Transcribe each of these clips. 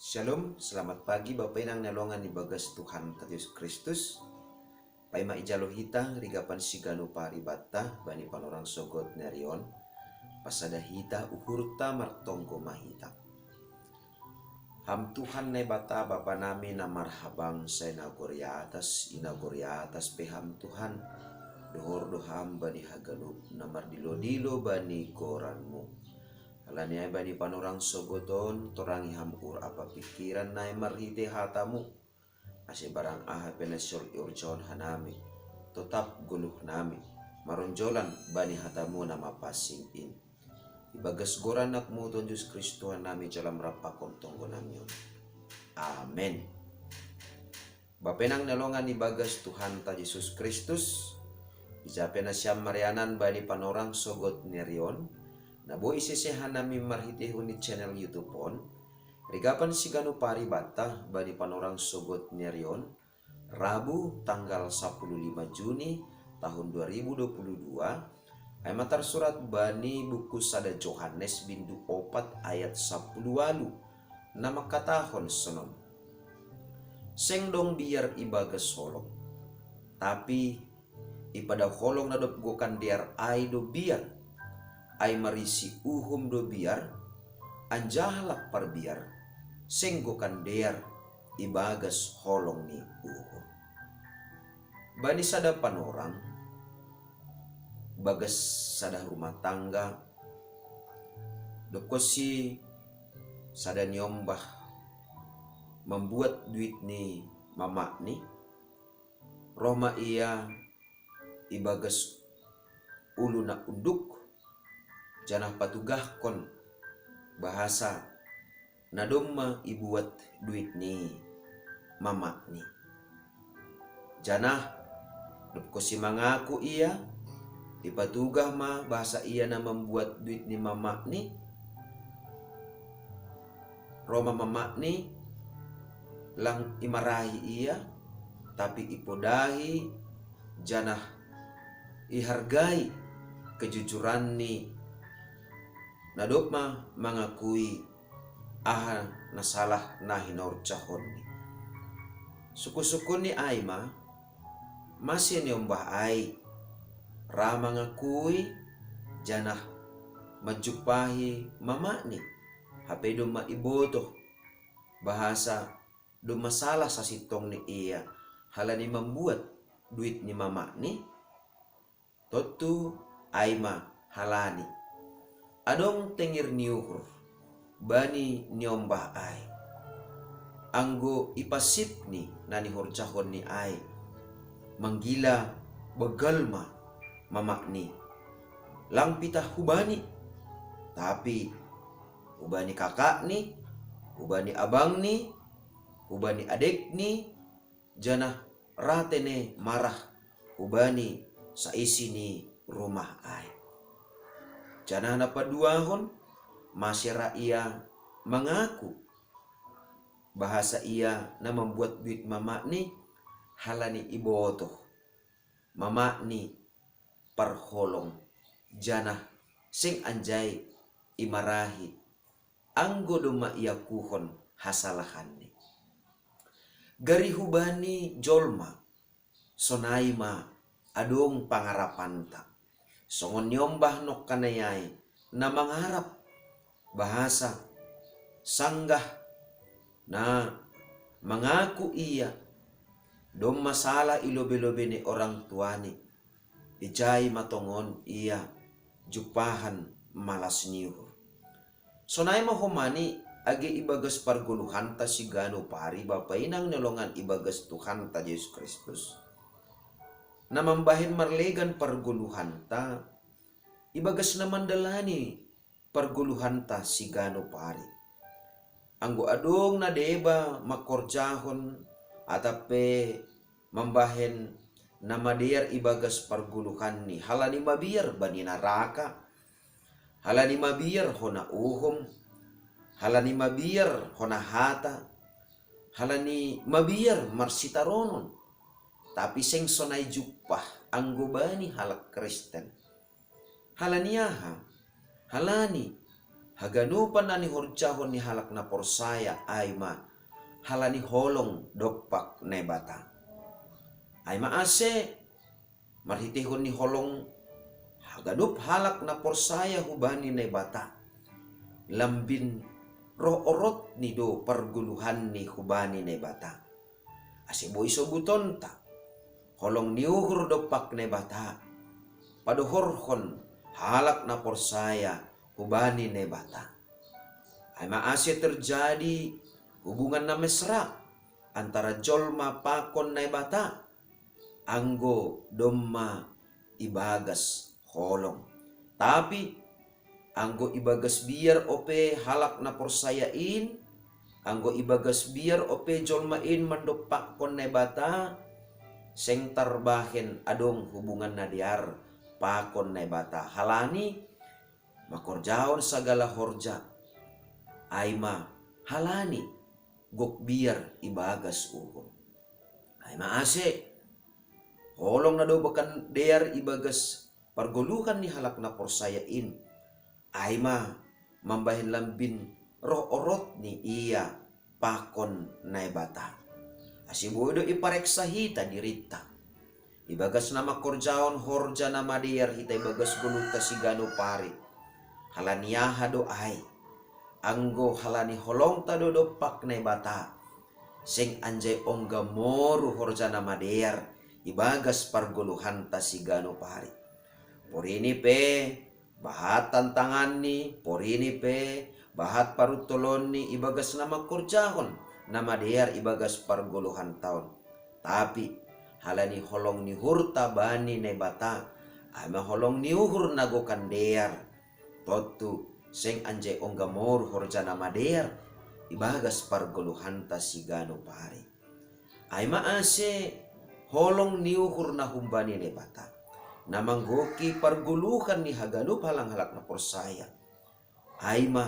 Shalom, selamat pagi Bapak Inang nalongan ni bagas Tuhan Yesus Kristus. Paima ijalo hita rigapan sigano paribata bani panorang sogot nerion. Pasada hita uhurta martongko mahita. Ham Tuhan ne bata Bapa nami na marhabang sa inagoriatas peham Tuhan. Dohor doham bani hagalup na mardilo-dilo bani koranmu. Alani ay bani panorang sogoton torangi hamur apa pikiran na marhite hatamu ase barang aha penesol urjon hanami tetap guluh nami maronjolan bani hatamu nama passing in ibagas goran nakmu ton Yesus Kristus nami jalam rapakon tonggo namion. Amen. Bapenang nalongan ibagas Tuhan ta Yesus Kristus ijape na siyam marianan bani panorang sogot nerion. Nabo isisehan nami marhite ni channel YouTube on. Rigapan sigano paribata bani panorang sogot nerion. Rabu tanggal 15 Juni tahun 2022. Ay matar surat bani buku sada Johannes bindu 4 ayat 10 walu. Nama katahon sonon. Sengdong biar ibagas holong. Tapi ipada holong nadop gokan diar ay do biar. Ay marisi uhum do biar anjahalak par biar senggokan dear ibagas holong ni uhum. Bani sada panorang bagas sada rumah tangga dokosi sada nyombah membuat duit ni mama ni Roma ia ibagas ulu na unduk janah patugah kon bahasa nadomma ibuat duit ni mama ni janah ko si mangaku ia ipatugah ma bahasa ia na membuat duit ni mama ni Roma mama ni lang imarahi ia tapi ipodahi janah ihargai kejujuran ni nadopma mangakui aha nasalah na hinorcahon ni. Suku-suku ni Aima masih niombah ai rama ngakui janah majupahi mama ni hape doma iboto bahasa do masalah sa sitong ni iya halani membuat duit ni mama ni totu Aima halani adong tengir niuhur bani niombah ay anggo ipasip ni nani horcahon ni ay manggila begalma mama ni lang pitah hubani tapi hubani kakak ni hubani abang ni hubani adek ni janah ratene marah hubani saisi ni rumah ay janah napaduahon masyara ia mengaku bahasa ia na membuat duit mama ni halani iboto mama ni parholong janah sing anjay imarahi anggo doma ia kuhon hasalahan ni gari hubani jolma sonaima adong pangarapanta songon nyombah nok kanayay na mangarap bahasa sanggah na mengaku iya dom masalah ilobe-lobe ni orang tuani ijay matongon iya jupahan malas niuhur sonay mahumani agi ibagas parguluhan ta sigano pari bapainang nalongan ibagas Tuhan ta Yesus Kristus na mambahin marlegan parguluhan ta ibagas na mandalani parguluhan ta sigano pari anggo adong na deba makorjahon atape mambahin na madear ibagas parguluhan ni halani mabiar bani naraka halani mabiar hona uhum halani mabiar hona hata halani mabiar marsitaronon tapi seng sonay jupah anggo bani halak Kristen halaniaha halani haganupan na ni horjahon ni halak na porsaya ay ma halani holong dokpak na bata. Ay maase marhitihon ni holong haganup halak na porsaya hubani na bata. Lambin roorot ni do parguluhan ni hubani na bata. Asiboy sobuton ta holong niuhur dokpak na bata. Padohorhon halak na porsaya hubani na bata. Ay maase terjadi hubungan na mesra antara jolma pakon na bata anggo domma ibagas holong. Tapi anggo ibagas biar ope halak na porsayain, anggo ibagas biar ope jolmain mandopak kon na bata, seng tarbahen adong hubungan na diar pakon na bata. Halani makorjaon sagala horja aima halani gok biar ibagas uhum. Ay maase holong na do bakan dear ibagas pargoluhan ni halak na porsayain. Ay ma mambahin lambin roh orot ni iya pakon na bata. Asibodo ipareksa hita dirita. Ibagas na makorjaon horja na madiar hita ibagas guluta sigano pari. Halaniyaha do ay. Anggo halani holong ta do dopak na bata. Sing anjay ongga moru horja na madiar. Ibagas parguluhan ta sigano pari. Porini pe bahat tantangan ni, porini pe bahat parutulon ni ibagas nama kurjahon nama dear ibagas parguluhan taon. Tapi halani holong ni hurta bani ne bata ama holong ni uhur nagokan dear totu seng anjay ongga mor horja nama dear ibagas parguluhan ta sigano pari. Ay maase holong ni uhur na humbani ne bata. Namanggoki parguluhan ni haganup halang halak na porsaya. Ay ma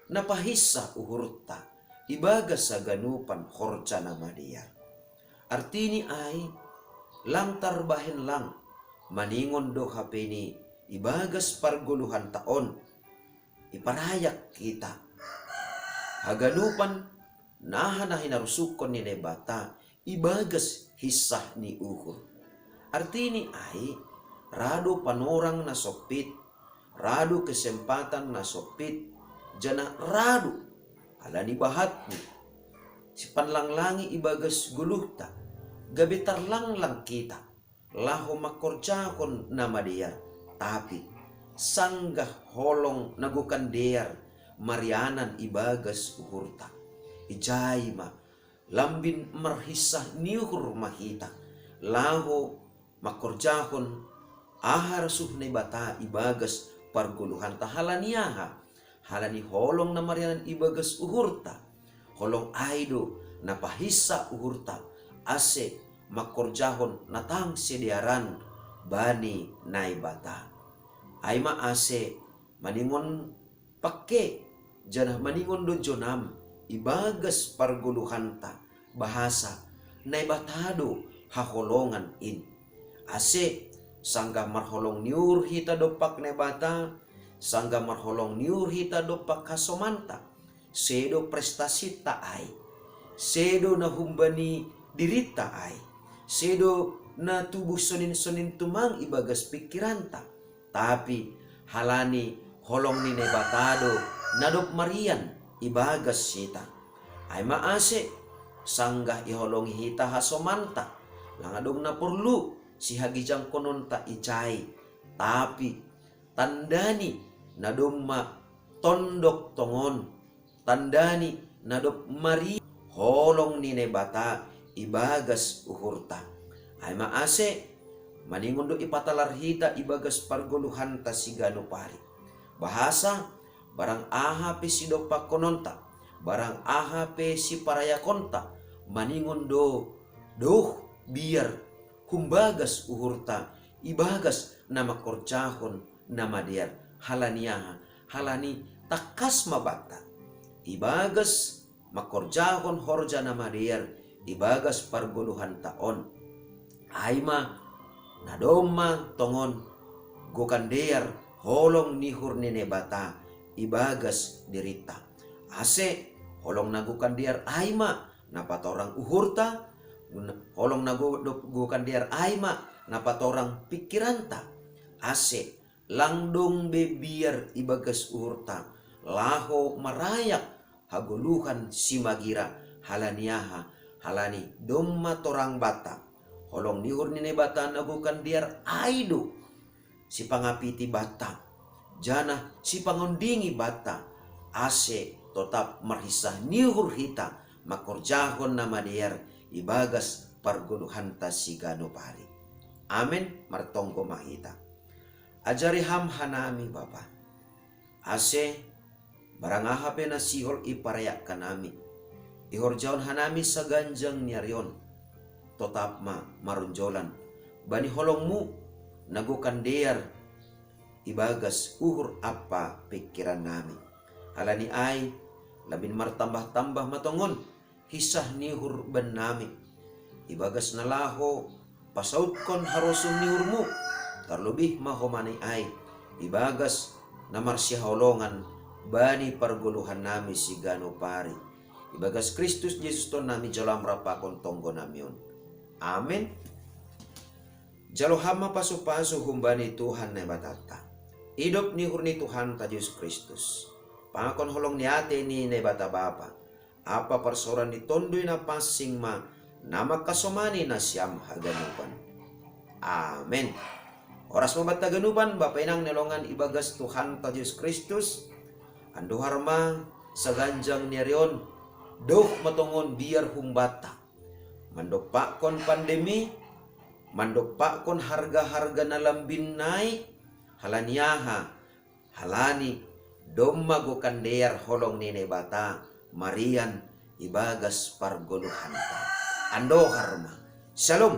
napahisa uhurta ibagas sa ganupan horja na madia. Artini ay lang tarbahin lang maningon do hapeni ibagas parguluhan taon. Iparayak kita. Haganupan nahan na hinarusukon ni nebata ibagas hisah ni uhur. Artini ay rado panorang na sopit, rado kesempatan na sopit, jana rado halani bahat ni. Si panlanglangi ibagas guluhta, gabitar lang kita, laho makorjahon nama dia, tapi sanggah holong nagukan dear, marianan ibagas uhurta. Ijay ma, lambin marhisah niuhur mahita, laho makorjahon ahar suh ne bata ibagas parguluhan ta halaniyaha halani holong na marianan ibagas uhurta holong aido na pahisa uhurta ase makorjahon natang sediaran bani nai bata. Ay maase maningon pakke janah maningon do jonam ibagas parguluhan ta bahasa nai batado haholongan in ase sangga marholong niur hita dopak ne bata, sangga marholong niur hita dopak kasomanta, sedo prestasi ta ay, sedo na humbani dirita ay, sedo na tubuh sonin-sonin tumang ibagas pikiran ta, tapi halani holong ni ne batado nadop marian ibagas sita. Ay maase sangga iholong hita hasomanta, langadong na perlu si hagijang konon ta icay, tapi tandani nadomma tondok tongon, tandani nadop mari holong ni nebata ibagas uhurta. Ay maase maningon do ipatalar hita ibagas parguluhan ta sigano pari. Bahasa barang aha pe si dopak kononta, barang aha pe si parayakonta, maningon doh biar humbagas uhurta ibagas nama korjahon nama diar halaniyaha halani takas mabata ibagas makorjahon horja nama diar ibagas parguluhan taon. Aima nadoma tongon gokan diar holong nihur nene bata ibagas dirita. Ase holong nagukan diar aima napatorang uhurta, holong nagukan diar aima napatorang pikiranta. Ase langdong bebiar ibagas uhurta, laho marayak haguluhan simagira halaniaha halani domma torang bata. Holong nihur nine bata nagukan diar aido si pangapiti bata, jana si pangondingi bata. Ase tetap merisah nihur hita makorjahon nama diar ibagas parguluhanta si ganopari. Amin martonggo mahita. Ajari ham hanami Bapa. Ase barangaha pena sihol iparayak kanami. Ihor jaon hanami sa ganjang niarion. Tetap marunjolan. Bani holongmu nagukan diar ibagas uhur apa pikiran nami. Halani ay labin martambah-tambah matongon hisah nihur ben nami. Ibagas nalaho pasautkon harusum nihurmu. Terlebih mahomani ay ibagas namarsia holongan bani parguluhan nami si ganopari. Ibagas Kristus Yesus ton nami jalam rapakon tonggo namion. Amin. Jalohama pasu-pasu humbani Tuhan na batata. Hidup ni hurni Tuhan ta Yesus Kristus. Pangakon holong ni ate ni na bata bapa. Apa persoran ni tondoy na pasing ma nama kasomani na siyam haganupan. Amen. Oras mabata ganupan bapa inang nelongan ibagas Tuhan ta Yesus Kristus. Ando harma sa ganjang niarion. Doh matongon biar humbata. Mandopakon pandemi, mandopakon harga-harga na lambin naik, halaniaha, halani, domma gokan dear holong nene bata, marian, ibagas pargoluhanta. Ando harma. Shalom.